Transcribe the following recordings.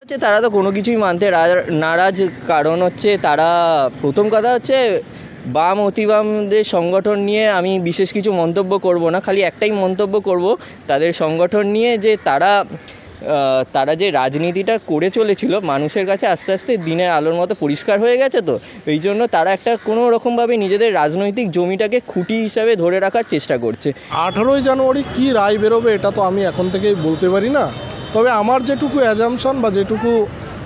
হচ্ছে তারা তো কোনো কিছুই মানতে নারাজ। কারণ হচ্ছে তারা, প্রথম কথা হচ্ছে বাম অতিবামদের সংগঠন নিয়ে আমি বিশেষ কিছু মন্তব্য করব না, খালি একটাই মন্তব্য করব তাদের সংগঠন নিয়ে, যে তারা যে রাজনীতিটা করে চলেছিল মানুষের কাছে আস্তে আস্তে দিনের আলোর মতো পরিষ্কার হয়ে গেছে। তো এই জন্য তারা একটা কোনো রকমভাবে নিজেদের রাজনৈতিক জমিটাকে খুঁটি হিসাবে ধরে রাখার চেষ্টা করছে। 18ই জানুয়ারি কী রায় বেরোবে এটা তো আমি এখন থেকেই বলতে পারি না, তবে আমার যেটুকু অ্যাজাম্পশন বা যেটুকু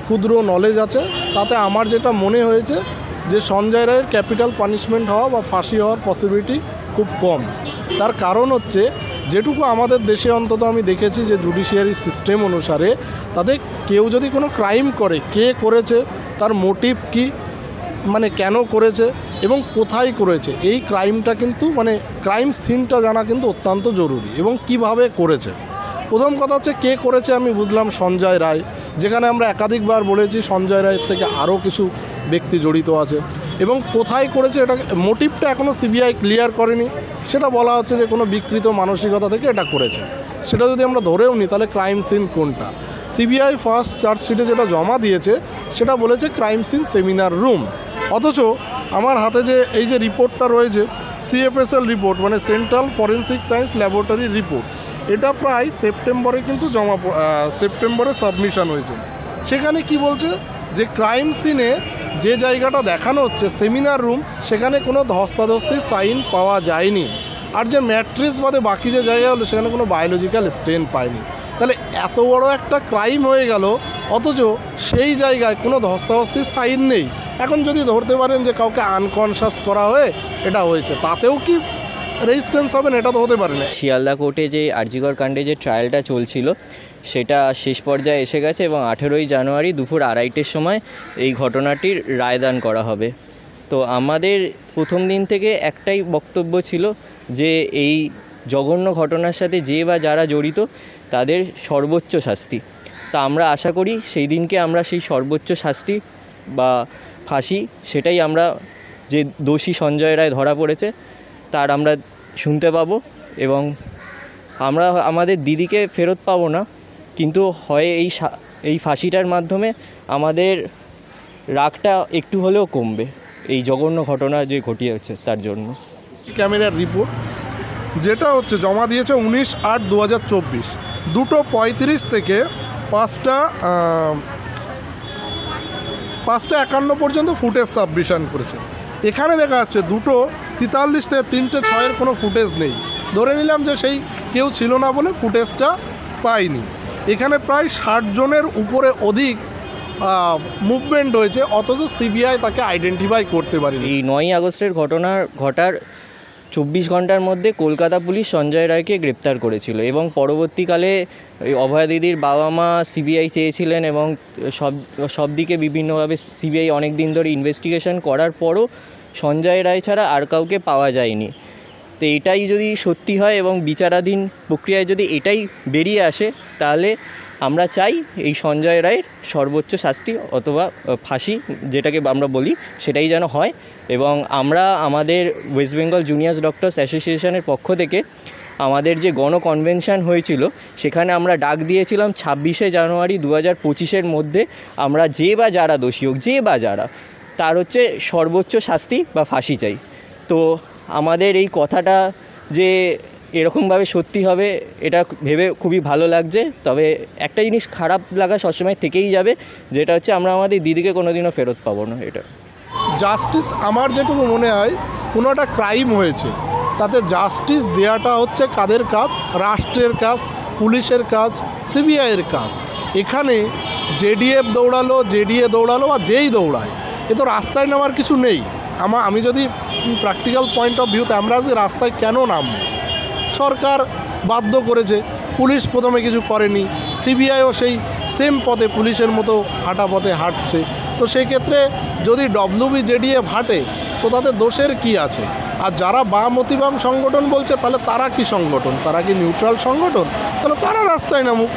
ক্ষুদ্র নলেজ আছে তাতে আমার যেটা মনে হয়েছে যে সঞ্জয় রায়ের ক্যাপিটাল পানিশমেন্ট হওয়া বা ফাঁসি হওয়ার পসিবিলিটি খুব কম। তার কারণ হচ্ছে যেটুকু আমাদের দেশে অন্তত আমি দেখেছি যে জুডিশিয়ারি সিস্টেম অনুসারে তাদের কেউ যদি কোনো ক্রাইম করে, কে করেছে, তার মোটিভ কী, মানে কেন করেছে এবং কোথায় করেছে, এই ক্রাইমটা কিন্তু মানে ক্রাইম সিনটা জানা কিন্তু অত্যন্ত জরুরি এবং কিভাবে করেছে। প্রথম কথা হচ্ছে কে করেছে, আমি বুঝলাম সঞ্জয় রায়, যেখানে আমরা একাধিকবার বলেছি সঞ্জয় রায়ের থেকে আরও কিছু ব্যক্তি জড়িত আছে, এবং কোথায় করেছে এটা মোটিভটা এখনও সিবিআই ক্লিয়ার করেনি। সেটা বলা হচ্ছে যে কোনো বিকৃত মানসিকতা থেকে এটা করেছে। সেটা যদি আমরা ধরেও নিই তাহলে ক্রাইম সিন কোনটা, সিবিআই ফার্স্ট চার্জশিটে যেটা জমা দিয়েছে সেটা বলেছে ক্রাইম সিন সেমিনার রুম। অথচ আমার হাতে যে এই যে রিপোর্টটা রয়েছে সিএফএসএল রিপোর্ট, মানে central forensic science laboratory report, এটা প্রায় সেপ্টেম্বরে কিন্তু সেপ্টেম্বরে সাবমিশন হয়েছে। সেখানে কি বলছে যে ক্রাইম সিনে যে জায়গাটা দেখানো হচ্ছে সেমিনার রুম, সেখানে কোনো ধস্তাধস্তি সাইন পাওয়া যায়নি। আর যে ম্যাট্রিক্স বাদে বাকি যে জায়গা হলো সেখানে কোনো বায়োলজিক্যাল স্টেন পায়নি। তাহলে এত বড় একটা ক্রাইম হয়ে গেল অথচ সেই জায়গায় কোনো ধস্তাধস্তির সাইন নেই। এখন যদি ধরতে পারেন যে কাউকে আনকনশাস করা হয়ে এটা হয়েছে, তাতেও কি রেজিস্ট্যান্স হবেন? এটা তো হতে পারে না। শিয়ালদা কোর্টে যে আরজিকর কাণ্ডে যে ট্রায়ালটা চলছিল সেটা শেষ পর্যায়ে এসে গেছে এবং 18ই জানুয়ারি দুপুর 2:30-টের সময় এই ঘটনাটির রায়দান করা হবে। তো আমাদের প্রথম দিন থেকে একটাই বক্তব্য ছিল যে এই জঘন্য ঘটনার সাথে যে বা যারা জড়িত তাদের সর্বোচ্চ শাস্তি। তা আমরা আশা করি সেই দিনকে আমরা সেই সর্বোচ্চ শাস্তি বা ফাঁসি, সেটাই আমরা, যে দোষী সঞ্জয় রায় ধরা পড়েছে তার আমরা শুনতে পাবো এবং আমরা আমাদের দিদিকে ফেরত পাবো না, কিন্তু হয় এই ফাঁসিটার মাধ্যমে আমাদের রাগটা একটু হলেও কমবে এই জঘন্য ঘটনা যে ঘটিয়েছে তার জন্য। ক্যামেরার রিপোর্ট যেটা হচ্ছে জমা দিয়েছে 19/8/2024, 2:35 থেকে 5:51 পর্যন্ত ফুটেজ সাবমিশন করেছে। এখানে দেখা যাচ্ছে 2:43 থেকে 3:06 কোনো ফুটেজ নেই। ধরে নিলাম যে সেই কেউ ছিল না বলে ফুটেজটা পাইনি। এখানে প্রায় 60 জনের উপরে অধিক মুভমেন্ট হয়েছে, অথচ সিবিআই তাকে আইডেন্টিফাই করতে পারেনি। এই 9ই আগস্টের ঘটার 24 ঘন্টার মধ্যে কলকাতা পুলিশ সঞ্জয় রায়কে গ্রেপ্তার করেছিল এবং পরবর্তীকালে অভয়া দিদির বাবা মা সিবিআই চেয়েছিলেন এবং সব দিকে বিভিন্নভাবে সিবিআই অনেক দিন ধরে ইনভেস্টিগেশন করার পরও সঞ্জয় রায় ছাড়া আর কাউকে পাওয়া যায়নি। তো এটাই যদি সত্যি হয় এবং বিচারাধীন প্রক্রিয়ায় যদি এটাই বেরিয়ে আসে তাহলে আমরা চাই এই সঞ্জয় রায়ের সর্বোচ্চ শাস্তি অথবা ফাঁসি, যেটাকে আমরা বলি, সেটাই যেন হয়। এবং আমরা আমাদের ওয়েস্ট বেঙ্গল জুনিয়র ডক্টরস অ্যাসোসিয়েশনের পক্ষ থেকে আমাদের যে গণকনভেনশন হয়েছিল সেখানে আমরা ডাক দিয়েছিলাম 26শে জানুয়ারি 2025-এর মধ্যে আমরা যে বা যারা দোষী হোক, যে বা যারা, তার হচ্ছে সর্বোচ্চ শাস্তি বা ফাঁসি চাই। তো আমাদের এই কথাটা যে এরকমভাবে সত্যি হবে এটা ভেবে খুবই ভালো লাগছে। তবে একটা জিনিস খারাপ লাগা সবসময় থেকেই যাবে, যেটা হচ্ছে আমরা আমাদের দিদিকে কোনোদিনও ফেরত পাবো না। এটা জাস্টিস, আমার যেটুকু মনে হয় কোনো একটা ক্রাইম হয়েছে তাতে জাস্টিস দেওয়াটা হচ্ছে কাদের কাজ? রাষ্ট্রের কাজ, পুলিশের কাজ, সিবিআইয়ের কাজ। এখানে জেডিএফ দৌড়ালো, জেডিএ দৌড়ালো বা যেই দৌড়ায়, এ তো রাস্তায় নামার কিছু নেই। আমি যদি প্র্যাকটিক্যাল পয়েন্ট অফ ভিউতে আমরা যে রাস্তায় কেন নামব, সরকার বাধ্য করেছে, পুলিশ প্রথমে কিছু করেনি, সিবিআইও সেই সেম পথে পুলিশের মতো হাঁটা পথে হাঁটছে। তো সেই ক্ষেত্রে যদি ডব্লিউবি জেডিএফ হাঁটে তো তাদের দোষের কি আছে? আর যারা বাম অতিবাম সংগঠন বলছে তাহলে তারা কি সংগঠন? তারা কি নিউট্রাল সংগঠন? তাহলে তারা রাস্তায় নামুক।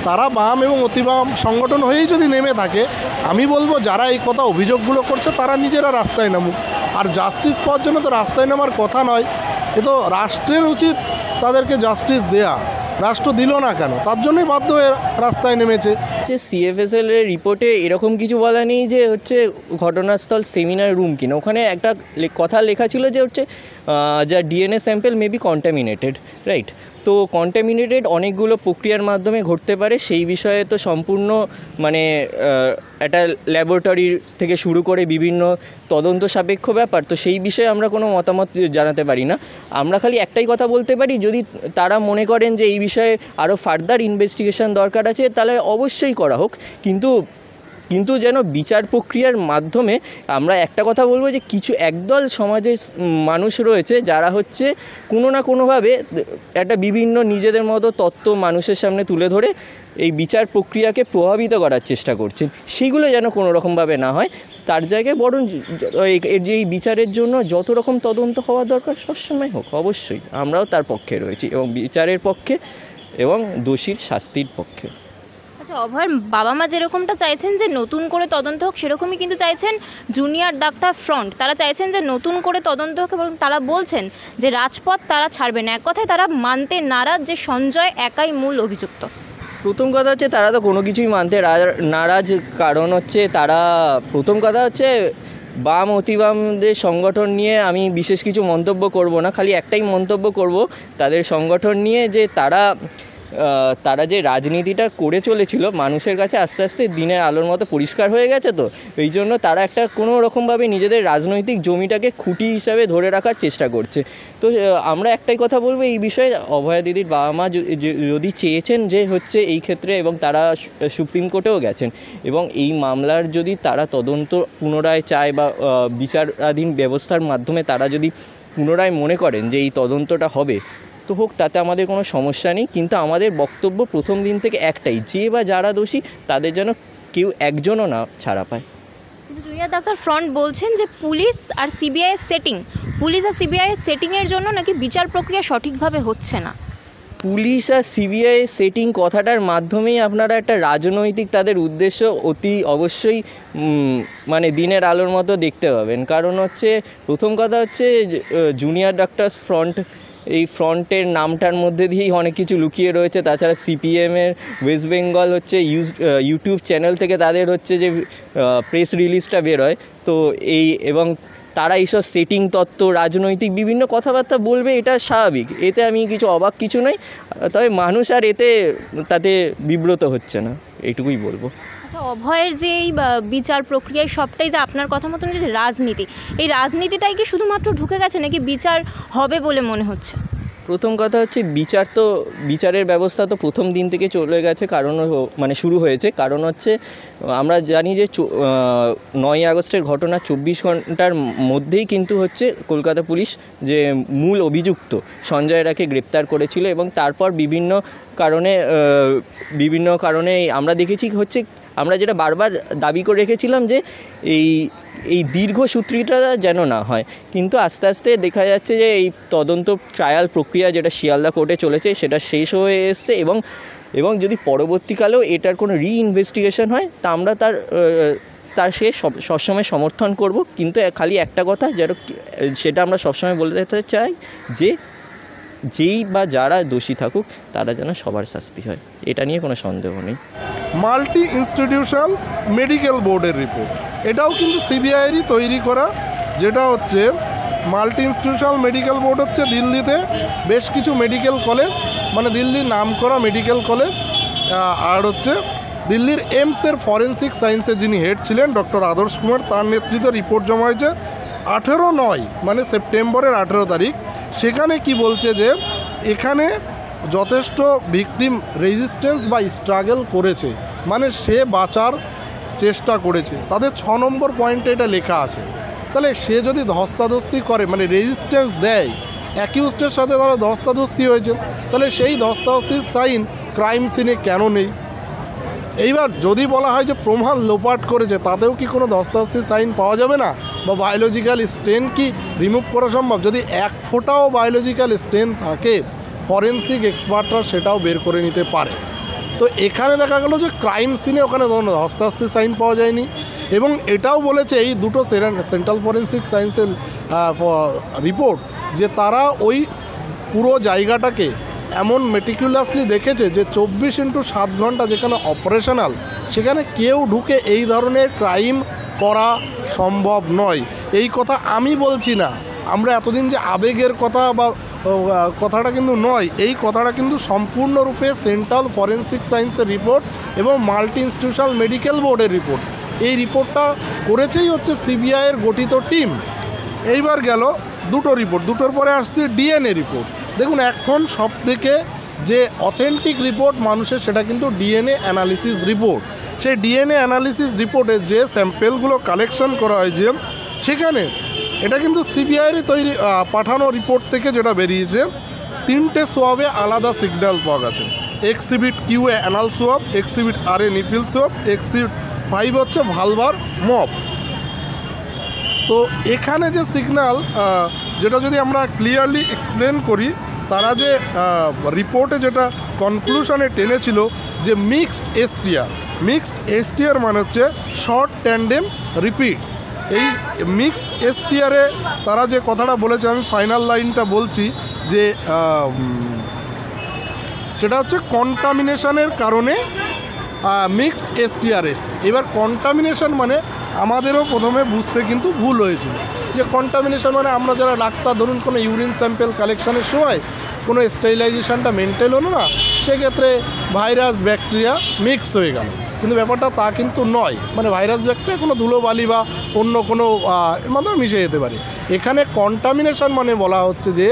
তারা বাম এবং অতিবাম সংগঠন হয়েই যদি নেমে থাকে, আমি বলবো যারা এই কথা অভিযোগগুলো করছে তারা নিজেরা রাস্তায় নামুক। আর জাস্টিস পাওয়ার জন্য তো রাস্তায় নামার কথা নয়, এ তো রাষ্ট্রের উচিত তাদেরকে জাস্টিস দেয়া। রাষ্ট্র দিল না কেন? তার জন্যই বাধ্য হয়ে রাস্তায় নেমেছে। যে সিএফএসএল এর রিপোর্টে এরকম কিছু বলা নেই যে হচ্ছে ঘটনাস্থল সেমিনার রুম কিনা, ওখানে একটা কথা লেখা ছিল যে হচ্ছে যা DNA sample may be contaminated, right? তো কন্টামিনেটেড অনেকগুলো প্রক্রিয়ার মাধ্যমে ঘটতে পারে, সেই বিষয়ে তো সম্পূর্ণ মানে একটা ল্যাবরেটরি থেকে শুরু করে বিভিন্ন তদন্ত সাপেক্ষ ব্যাপার, তো সেই বিষয়ে আমরা কোনো মতামত জানাতে পারি না। আমরা খালি একটাই কথা বলতে পারি, যদি তারা মনে করেন যে এই বিষয়ে আরও ফার্দার ইনভেস্টিগেশন দরকার আছে তাহলে অবশ্যই করা হোক, কিন্তু যেন বিচার প্রক্রিয়ার মাধ্যমে আমরা একটা কথা বলবো যে কিছু একদল সমাজের মানুষ রয়েছে যারা হচ্ছে কোনো না কোনোভাবে একটা বিভিন্ন নিজেদের মতো তত্ত্ব মানুষের সামনে তুলে ধরে এই বিচার প্রক্রিয়াকে প্রভাবিত করার চেষ্টা করছেন, সেগুলো যেন কোনো রকমভাবে না হয়। তার জায়গায় বরং এই বিচারের জন্য যত রকম তদন্ত হওয়া দরকার সবসময় হোক, অবশ্যই আমরাও তার পক্ষে রয়েছি এবং বিচারের পক্ষে এবং দোষীর শাস্তির পক্ষে। আচ্ছা, অভয়ের বাবা মা যেরকমটা চাইছেন যে নতুন করে তদন্ত হোক, সেরকমই কিন্তু চাইছেন জুনিয়র ডাক্তার ফ্রন্ট। তারা চাইছেন যে নতুন করে তদন্ত হোক এবং তারা বলছেন যে রাজপথ তারা ছাড়বেন। এক কথায় তারা মানতে নারাজ যে সঞ্জয় একাই মূল অভিযুক্ত। প্রথম কথা হচ্ছে তারা তো কোনো কিছুই মানতে নারাজ, কারণ হচ্ছে তারা প্রথম কথা হচ্ছে বাম অতিবামদের সংগঠন নিয়ে আমি বিশেষ কিছু মন্তব্য করব না, খালি একটাই মন্তব্য করব তাদের সংগঠন নিয়ে যে তারা যে রাজনীতিটা করে চলেছিল মানুষের কাছে আস্তে আস্তে দিনের আলোর মতো পরিষ্কার হয়ে গেছে, তো এই জন্য তারা একটা কোনো রকমভাবে নিজেদের রাজনৈতিক জমিটাকে খুঁটি হিসাবে ধরে রাখার চেষ্টা করছে। তো আমরা একটাই কথা বলবো এই বিষয়ে, অভয়া দিদির বাবা মা যদি চেয়েছেন যে হচ্ছে এই ক্ষেত্রে, এবং তারা সুপ্রিম কোর্টেও গেছেন, এবং এই মামলার যদি তারা তদন্ত পুনরায় চায় বা বিচারাধীন ব্যবস্থার মাধ্যমে তারা যদি পুনরায় মনে করেন যে এই তদন্তটা হবে তো হোক, তাতে আমাদের কোনো সমস্যা নেই। কিন্তু আমাদের বক্তব্য প্রথম দিন থেকে একটাই, যে বা যারা দোষী তাদের যেন কেউ একজনও না ছাড়া পায়। কিন্তু জুনিয়র ডাক্তার ফ্রন্ট বলছেন যে পুলিশ আর সিবিআইয়ের সেটিংয়ের জন্য নাকি বিচার প্রক্রিয়া সঠিকভাবে হচ্ছে না। পুলিশ আর সিবিআই সেটিং কথাটার মাধ্যমেই আপনারা একটা রাজনৈতিক তাদের উদ্দেশ্য অতি অবশ্যই মানে দিনের আলোর মতো দেখতে পাবেন। কারণ হচ্ছে প্রথম কথা হচ্ছে জুনিয়র ডাক্তার্স ফ্রন্ট, এই ফ্রন্টের নামটার মধ্যে দিয়েই অনেক কিছু লুকিয়ে রয়েছে। তাছাড়া সিপিএমের ওয়েস্ট বেঙ্গল হচ্ছে ইউটিউব চ্যানেল থেকে তাদের হচ্ছে যে প্রেস রিলিজটা বেরোয়, তো এবং তারা এইসব সেটিং তত্ত্ব রাজনৈতিক বিভিন্ন কথাবার্তা বলবে, এটা স্বাভাবিক, এতে আমি কিছু অবাক কিছু নই। তবে মানুষ আর তাতে বিব্রত হচ্ছে না, এইটুকুই বলবো। আচ্ছা, অভয়ের যে এই বিচার প্রক্রিয়ায় সবটাই যে আপনার কথা মতন যে রাজনীতি, এই রাজনীতিটাই কি শুধুমাত্র ঢুকে গেছে নাকি বিচার হবে বলে মনে হচ্ছে? প্রথম কথা হচ্ছে বিচারের ব্যবস্থা তো প্রথম দিন থেকে চলে গেছে, কারণ মানে শুরু হয়েছে। কারণ হচ্ছে আমরা জানি যে 9ই আগস্টের ঘটনা 24 ঘন্টার মধ্যেই কিন্তু হচ্ছে কলকাতা পুলিশ যে মূল অভিযুক্ত সঞ্জয় রায়কে গ্রেপ্তার করেছিল, এবং তারপর বিভিন্ন কারণে আমরা দেখেছি হচ্ছে, আমরা যেটা বারবার দাবি করে রেখেছিলাম যে এই দীর্ঘসূত্রিটা যেন না হয়, কিন্তু আস্তে আস্তে দেখা যাচ্ছে যে এই তদন্ত ট্রায়াল প্রক্রিয়া যেটা শিয়ালদা কোর্টে চলেছে সেটা শেষ হয়ে এসছে, এবং যদি পরবর্তীকালেও এটার কোনো রিইনভেস্টিগেশন হয় তা আমরা তার সে সবসময় সমর্থন করব। কিন্তু খালি একটা কথা সেটা আমরা সবসময় বলে দিতে চাই যে যেই বা যারা দোষী থাকুক তারা যেন সবার শাস্তি হয়, এটা নিয়ে কোনো সন্দেহ নেই। মাল্টি ইনস্টিটিউশনাল মেডিকেল বোর্ডের রিপোর্ট, এটাও কিন্তু সিবিআইয়েরই তৈরি করা। যেটা হচ্ছে মাল্টি ইনস্টিটিউশনাল মেডিকেল বোর্ড হচ্ছে দিল্লিতে বেশ কিছু মেডিকেল কলেজ, মানে দিল্লির নামকরা মেডিকেল কলেজ, আর হচ্ছে দিল্লির এইমসের ফরেন্সিক সায়েন্সের যিনি হেড ছিলেন ডক্টর আদর্শ কুমার, তার নেতৃত্বে রিপোর্ট জমা হয়েছে 18/9 মানে সেপ্টেম্বরের 18 তারিখ। সেখানে কি বলছে যে এখানে যথেষ্ট ভিকটিম রেজিস্ট্যান্স বা স্ট্রাগল করেছে, মানে সে বাঁচার চেষ্টা করেছে। তাদের 6 নম্বর পয়েন্টে এটা লেখা আছে। তাহলে সে যদি ধস্তাধস্তি করে, মানে রেজিস্ট্যান্স দেয়, অ্যাকিউজডের সাথে তারা ধস্তাধস্তি হয়েছে, তাহলে সেই ধস্তাধস্তির সাইন ক্রাইম সিনে কেন নেই? এইবার যদি বলা হয় যে প্রমাণ লোপাট করেছে, তাতেও কি কোনো ধস্তাধস্তির সাইন পাওয়া যাবে না? বা বায়োলজিক্যাল স্টেন কি রিমুভ করা সম্ভব? যদি 1 ফোঁটাও বায়োলজিক্যাল স্টেন থাকে, ফরেন্সিক এক্সপার্টরা সেটাও বের করে নিতে পারে। তো এখানে দেখা গেল যে ক্রাইম সিনে ওখানে ধস্তাধস্তির সাইন পাওয়া যায়নি। এবং এটাও বলেছে এই দুটো সেন্ট্রাল ফরেন্সিক সায়েন্সের রিপোর্ট যে তারা ওই পুরো জায়গাটাকে এমন মেটিকুলাসলি দেখেছে যে 24x7 ঘন্টা যেখানে অপারেশনাল, সেখানে কেউ ঢুকে এই ধরনের ক্রাইম করা সম্ভব নয়। এই কথা আমি বলছি না, আমরা এতদিন যে আবেগের কথা বা কথাটা কিন্তু নয়, এই কথাটা কিন্তু সম্পূর্ণরূপে সেন্ট্রাল ফরেন্সিক সায়েন্সের রিপোর্ট এবং মাল্টি ইনস্টিটিউশনাল মেডিকেল বোর্ডের রিপোর্ট। এই রিপোর্টটা করেছেই হচ্ছে সিবিআইয়ের গঠিত টিম। এইবার গেল দুটো রিপোর্ট, দুটোর পরে আসছে ডিএনএ রিপোর্ট। দেখুন, এখন সব থেকে যে অথেন্টিক রিপোর্ট মানুষের, সেটা কিন্তু ডিএনএ অ্যানালিসিস রিপোর্ট। সেই ডিএনএ অ্যানালিসিস রিপোর্টে যে স্যাম্পেলগুলো কালেকশন করা হয়েছে, সেখানে এটা কিন্তু সিবিআইয়েরই তৈরি পাঠানো রিপোর্ট থেকে যেটা বেরিয়েছে, 3টে সোয়াবে আলাদা সিগন্যাল পাওয়া গেছে। এক্সিবিট কিউ এ অ্যানাল সোয়াব, এক্সিবিট আর এ নিফিল সোয়াব, এক্সিবিট 5 হচ্ছে ভালভার মপ। তো এখানে যে সিগন্যাল, যেটা যদি আমরা ক্লিয়ারলি এক্সপ্লেন করি, তারা যে রিপোর্টে যেটা কনক্লুশনে টেনেছিল যে মিক্সড এসটিআর। মিক্সড এসটিআর মানে হচ্ছে শর্ট ট্যান্ডেম রিপিটস। এই মিক্সড এসটিআরে তারা যে কথাটা বলেছে, আমি ফাইনাল লাইনটা বলছি, যে সেটা হচ্ছে কন্টামিনেশনের কারণে মিক্সড এসটিআর এসছে। এবার কন্টামিনেশন মানে আমাদেরও প্রথমে বুঝতে কিন্তু ভুল হয়েছিল যে কন্টামিনেশন মানে আমরা যারা ডাক্তার, ধরুন কোনো ইউরিন স্যাম্পেল কালেকশনের সময় কোনো স্টেরিলাইজেশনটা মেনটেন হলো না, সেক্ষেত্রে ভাইরাস ব্যাকটেরিয়া মিক্স হয়ে গেল। কিন্তু ব্যাপারটা তা কিন্তু নয়, মানে ভাইরাস ব্যাকটেরিয়া কোনো ধুলোবালি বা অন্য কোনো এর মাধ্যমে মিশে যেতে পারে। এখানে কন্টামিনেশন মানে বলা হচ্ছে যে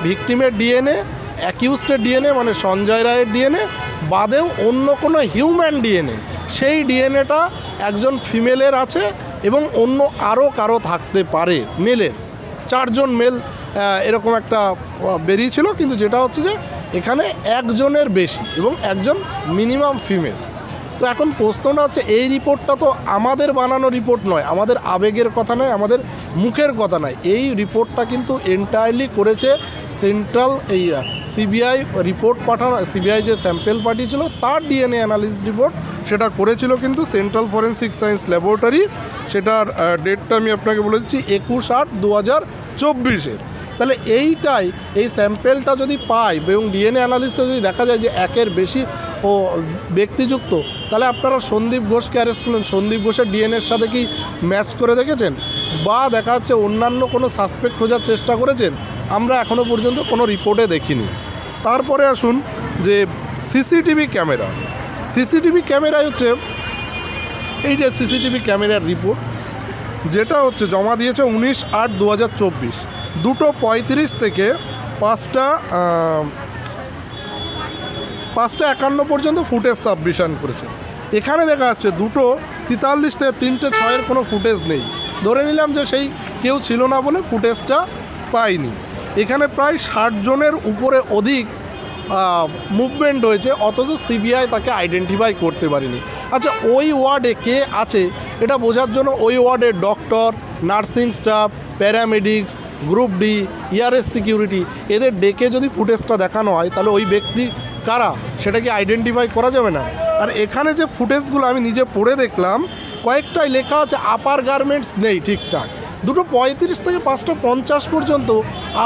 ভিকটিমের ডিএনএ, অ্যাকিউজডের ডিএনএ মানে সঞ্জয় রায়ের ডিএনএ বাদেও অন্য কোনো হিউম্যান ডিএনএ, সেই ডিএনএটা একজন ফিমেলের আছে এবং অন্য আরও কারো থাকতে পারে, মেলের 4 জন মেল এরকম একটা বেরিয়েছিল। কিন্তু যেটা হচ্ছে যে এখানে একজনের বেশি এবং একজন মিনিমাম ফিমেল। তো এখন প্রশ্নটা হচ্ছে, এই রিপোর্টটা তো আমাদের বানানো রিপোর্ট নয়, আমাদের আবেগের কথা নয়, আমাদের মুখের কথা নয়। এই রিপোর্টটা কিন্তু এন্টায়ারলি করেছে সেন্ট্রাল এই সিবিআই রিপোর্ট পাঠানো, সিবিআই যে স্যাম্পেল পাঠিয়েছিল তার ডিএনএ অ্যানালিসিস রিপোর্ট, সেটা করেছিল কিন্তু সেন্ট্রাল ফরেন্সিক সায়েন্স ল্যাবরেটরি। সেটার ডেটটা আমি আপনাকে বলে দিচ্ছি, 21/8/2024। তাহলে এইটাই, এই স্যাম্পেলটা যদি পাই এবং ডিএনএ অ্যানালিসিসে যদি দেখা যায় যে একের বেশি ব্যক্তিযুক্ত, তাহলে আপনারা সন্দীপ ঘোষকে অ্যারেস্ট করলেন, সন্দীপ ঘোষের ডিএনএর সাথে কি ম্যাচ করে দেখেছেন? বা দেখা যাচ্ছে অন্যান্য কোনো সাসপেক্ট খোঁজার চেষ্টা করেছেন? আমরা এখনও পর্যন্ত কোনো রিপোর্টে দেখিনি। তারপরে আসুন যে সিসিটিভি ক্যামেরা। সিসিটিভি ক্যামেরায় হচ্ছে এইটা সিসিটিভি ক্যামেরার রিপোর্ট, যেটা হচ্ছে জমা দিয়েছে 19/8/2024, 2:35 থেকে 5:51 পর্যন্ত ফুটেজ সাবমিশন করেছে। এখানে দেখা যাচ্ছে 2:43 থেকে 3:06 কোনো ফুটেজ নেই। ধরে নিলাম যে সেই কেউ ছিল না বলে ফুটেজটা পাইনি। এখানে প্রায় 60 জনের উপরে অধিক মুভমেন্ট হয়েছে, অথচ সিবিআই তাকে আইডেন্টিফাই করতে পারেনি। আচ্ছা, ওই ওয়ার্ডে কে আছে এটা বোঝার জন্য ওই ওয়ার্ডের doctor, nursing staff, paramedics, group D, ইয়ারএস সিকিউরিটি, এদের ডেকে যদি ফুটেজটা দেখানো হয়, তাহলে ওই ব্যক্তি কারা সেটা কি আইডেন্টিফাই করা যাবে না? আর এখানে যে ফুটেজগুলো আমি নিজে পড়ে দেখলাম, কয়েকটাই লেখা আছে আপার গার্মেন্টস নেই ঠিকঠাক। 2:35 থেকে 5:50 পর্যন্ত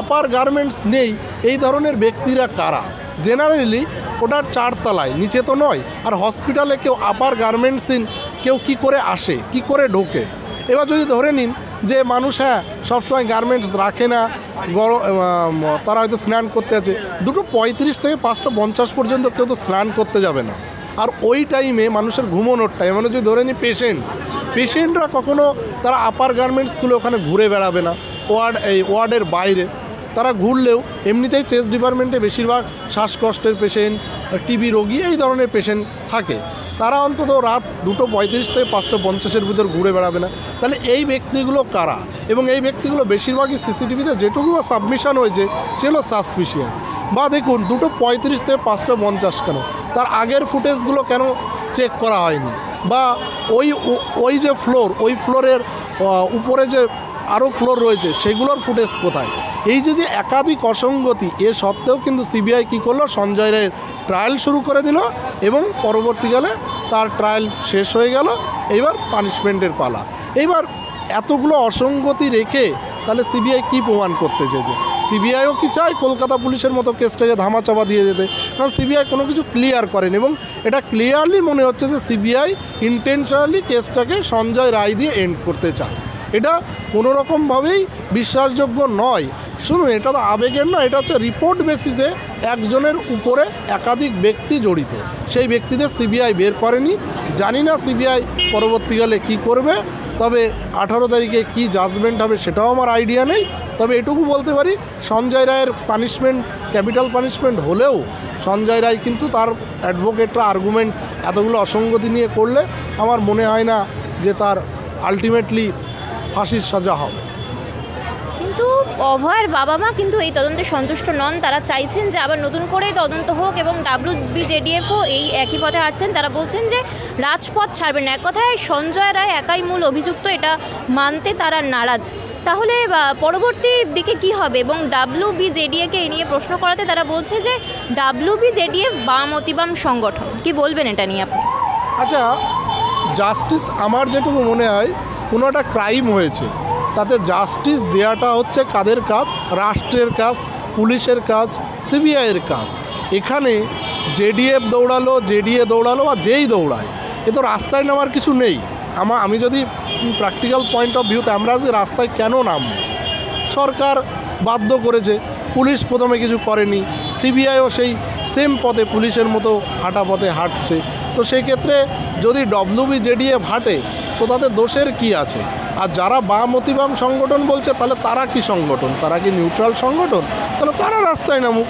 আপার গার্মেন্টস নেই। এই ধরনের ব্যক্তিরা কারা? জেনারেলি ওটার 4 তলায়, নিচে তো নয়। আর হসপিটালে কেউ আপার গার্মেন্টসহীন কেউ কি করে আসে, কি করে ঢোকে? এবার যদি ধরে নিন যে মানুষ সবসময় গার্মেন্টস রাখে না, তারা হয়তো স্নান করতে আছে, 2:35 থেকে 5:50 পর্যন্ত কেউ তো স্নান করতে যাবে না। আর ওই টাইমে মানুষের ঘুমোনোর টাইম, মানে যদি ধরে নিই পেশেন্টরা কখনো তারা আপার গার্মেন্টসগুলো ওখানে ঘুরে বেড়াবে না, ওয়ার্ডের বাইরে। তারা ঘুরলেও এমনিতেই চেস্ট ডিপার্টমেন্টে বেশিরভাগ শ্বাসকষ্টের পেশেন্ট, টিবি রোগী, এই ধরনের পেশেন্ট থাকে। তারা অন্তত রাত 2:35 থেকে 5:50 ভিতর ঘুরে বেড়াবে না। তাহলে এই ব্যক্তিগুলো কারা? এবং এই ব্যক্তিগুলো বেশিরভাগই সিসিটিভিতে যেটুকু সাবমিশন হয়েছে সেগুলো সাসপিশিয়াস। বা দেখুন 2:35 থেকে 5:50 কেন, তার আগের ফুটেজগুলো কেন চেক করা হয়নি? বা ওই যে ফ্লোর, ওই ফ্লোরের উপরে যে আরও ফ্লোর রয়েছে সেগুলোর ফুটেজ কোথায়? এই যে একাধিক অসঙ্গতি, এর সত্ত্বেও কিন্তু সিবিআই কী করলো, সঞ্জয় রায়ের ট্রায়াল শুরু করে দিল এবং পরবর্তীকালে তার ট্রায়াল শেষ হয়ে গেল। এইবার পানিশমেন্টের পালা। এইবার এতগুলো অসঙ্গতি রেখে তাহলে সিবিআই কী প্রমাণ করতে চেয়েছে? সিবিআইও কি চায় কলকাতা পুলিশের মতো কেসটাকে ধামাচাপা দিয়ে যেতে, কারণ সিবিআই কোনো কিছু ক্লিয়ার করেনি এবং এটা ক্লিয়ারলি মনে হচ্ছে যে সিবিআই ইন্টেনশনালি কেসটাকে সঞ্জয় রায় দিয়ে এন্ড করতে চায়। এটা কোনো রকমভাবেই বিশ্বাসযোগ্য নয়। শুনুন, এটা তো আবেগের না, এটা হচ্ছে রিপোর্ট বেসিসে একজনের উপরে একাধিক ব্যক্তি জড়িত। সেই ব্যক্তিদের সিবিআই বের করেনি। জানি না সিবিআই পরবর্তীকালে কি করবে, তবে 18 তারিখে কি জাজমেন্ট হবে সেটাও আমার আইডিয়া নেই। তবে এটুকু বলতে পারি, সঞ্জয় রায়ের পানিশমেন্ট ক্যাপিটাল পানিশমেন্ট হলেও সঞ্জয় রায় কিন্তু তার অ্যাডভোকেটরা আর্গুমেন্ট এতগুলো অসঙ্গতি নিয়ে করলে আমার মনে হয় না যে তার আলটিমেটলি ফাঁসির সাজা হবে। কিন্তু অভয়ের বাবা মা কিন্তু এই তদন্তে সন্তুষ্ট নন। তারা চাইছেন যে আবার নতুন করে তদন্ত হোক এবং WBJDFও এই একই পথে হাঁটছেন। তারা বলছেন যে রাজপথ ছাড়বেন না। এক কথায় সঞ্জয় রায় একাই মূল অভিযুক্ত, এটা মানতে তারা নারাজ। তাহলে পরবর্তী দিকে কি হবে? এবং WBJDFকে এই নিয়ে প্রশ্ন করাতে তারা বলছে যে WBJDF বাম অতিবাম সংগঠন। কি বলবেন এটা নিয়ে আপনি? আচ্ছা, জাস্টিস আমার যেটুকু মনে হয়, কোনো একটা ক্রাইম হয়েছে, তাতে জাস্টিস দেওয়াটা হচ্ছে কাদের কাজ? রাষ্ট্রের কাজ, পুলিশের কাজ, সিবিআইয়ের কাজ। এখানে JDF দৌড়ালো, JDA দৌড়ালো বা যেই দৌড়ায়, এ তো রাস্তায় নামার কিছু নেই। আমি যদি প্র্যাকটিক্যাল পয়েন্ট অফ ভিউতে আমরা যে রাস্তায় কেন নামব, সরকার বাধ্য করেছে, পুলিশ প্রথমে কিছু করেনি, সিবিআইও সেই সেম পথে পুলিশের মতো হাঁটা পথে হাঁটছে। তো সেই ক্ষেত্রে যদি WBJDF হাঁটে তো তাতে দোষের কি আছে? আর যারা বাম অতিবাম সংগঠন বলছে, তাহলে তারা কি সংগঠন? তারা কি নিউট্রাল সংগঠন? তাহলে তারা রাস্তায় নামুক।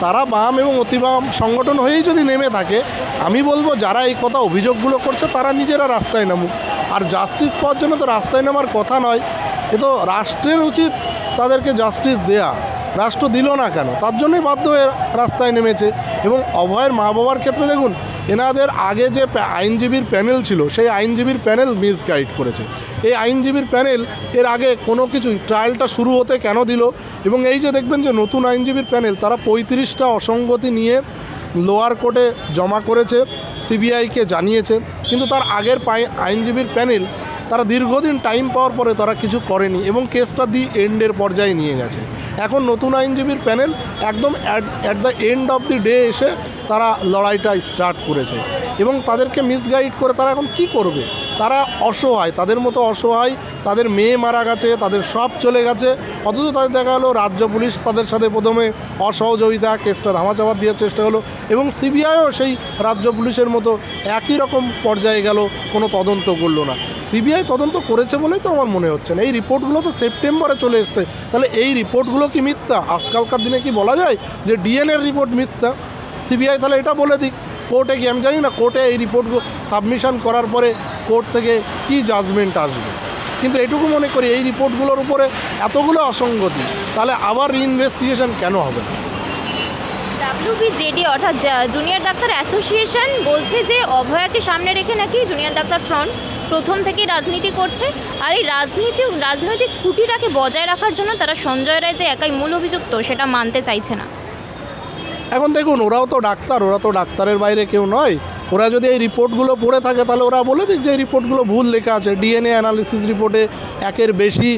তারা বাম এবং অতিবাম সংগঠন হয়েই যদি নেমে থাকে, আমি বলবো যারা এই কথা অভিযোগগুলো করছে তারা নিজেরা রাস্তায় নামুক। আর জাস্টিস পাওয়ার জন্য তো রাস্তায় নামার কথা নয়, এ তো রাষ্ট্রের উচিত তাদেরকে জাস্টিস দেয়া। রাষ্ট্র দিল না কেন? তার জন্যই বাধ্য হয়ে রাস্তায় নেমেছে। এবং অভয়ের মা বাবার ক্ষেত্রে দেখুন, এনাদের আগে যে আইনজীবীর প্যানেল ছিল, সেই আইনজীবীর প্যানেল মিসগাইড করেছে। এই আইনজীবীর প্যানেল এর আগে কোনো কিছু ট্রায়ালটা শুরু হতে কেন দিল? এবং এই যে দেখবেন যে নতুন আইনজীবীর প্যানেল, তারা 35টা অসঙ্গতি নিয়ে লোয়ার কোর্টে জমা করেছে, সিবিআইকে জানিয়েছে। কিন্তু তার আগের আইনজীবীর প্যানেল তারা দীর্ঘদিন টাইম পাওয়ার পরে তারা কিছু করেনি এবং কেসটা দি এন্ডের পর্যায়ে নিয়ে গেছে। এখন নতুন আইনজীবীর প্যানেল একদম at the end of the day এসে তারা লড়াইটা স্টার্ট করেছে এবং তাদেরকে মিসগাইড করে তারা এখন কি করবে? তারা অসহায়, তাদের মতো অসহায়। তাদের মেয়ে মারা গেছে, তাদের সব চলে গেছে, অথচ তাদের দেখা হলো রাজ্য পুলিশ তাদের সাথে প্রথমে অসহযোগিতা, কেসটা ধামাচাপা দেওয়ার চেষ্টা হলো এবং সিবিআইও সেই রাজ্য পুলিশের মতো একই রকম পর্যায়ে গেল, কোনো তদন্ত করলো না। সিবিআই তদন্ত করেছে বলেই তো আমার মনে হচ্ছে না। এই রিপোর্টগুলো তো সেপ্টেম্বরে চলে এসছে, তাহলে এই রিপোর্টগুলো কি মিথ্যা? আজকালকার দিনে কি বলা যায় যে ডিএনএর রিপোর্ট মিথ্যা? সিবিআই তাহলে এটা বলে দিক কোর্টে গিয়ে। আমি জানি না কোর্টে এই রিপোর্টগুলো সাবমিশন করার পরে কোর্ট থেকে কি জাজমেন্ট আসবে, কিন্তু এটুকু মনে করি এই রিপোর্টগুলোর উপরে এতগুলো অসঙ্গতি, তাহলে আবার রিইনভেস্টিগেশন কেন হবে না? WBJD অর্থাৎ জুনিয়র ডাক্তার অ্যাসোসিয়েশন বলছে যে অভয়াকে সামনে রেখে নাকি জুনিয়র ডাক্তার ফ্রন্ট প্রথম থেকেই রাজনীতি করছে, আর এই রাজনৈতিক খুঁটিটাকে বজায় রাখার জন্য তারা সঞ্জয় রায় যে একাই মূল অভিযুক্ত সেটা মানতে চাইছে না। এখন দেখুন, ওরাও তো ডাক্তার, ওরা তো ডাক্তারের বাইরে কেউ নয়। ওরা যদি এই রিপোর্টগুলো পড়ে থাকে তাহলে ওরা বলে দিক যে এই রিপোর্টগুলো ভুল লেখা আছে, ডিএনএ অ্যানালিসিস রিপোর্টে একের বেশি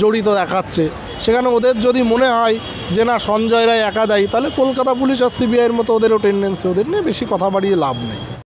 জড়িত দেখাচ্ছে। সেখানে ওদের যদি মনে হয় যে না সঞ্জয় রায় একা দায়ী, তাহলে কলকাতা পুলিশ আর সিবিআইয়ের মতো ওদেরও টেন্ডেন্সি, ওদের নিয়ে বেশি কথা বাড়িয়ে লাভ নেই।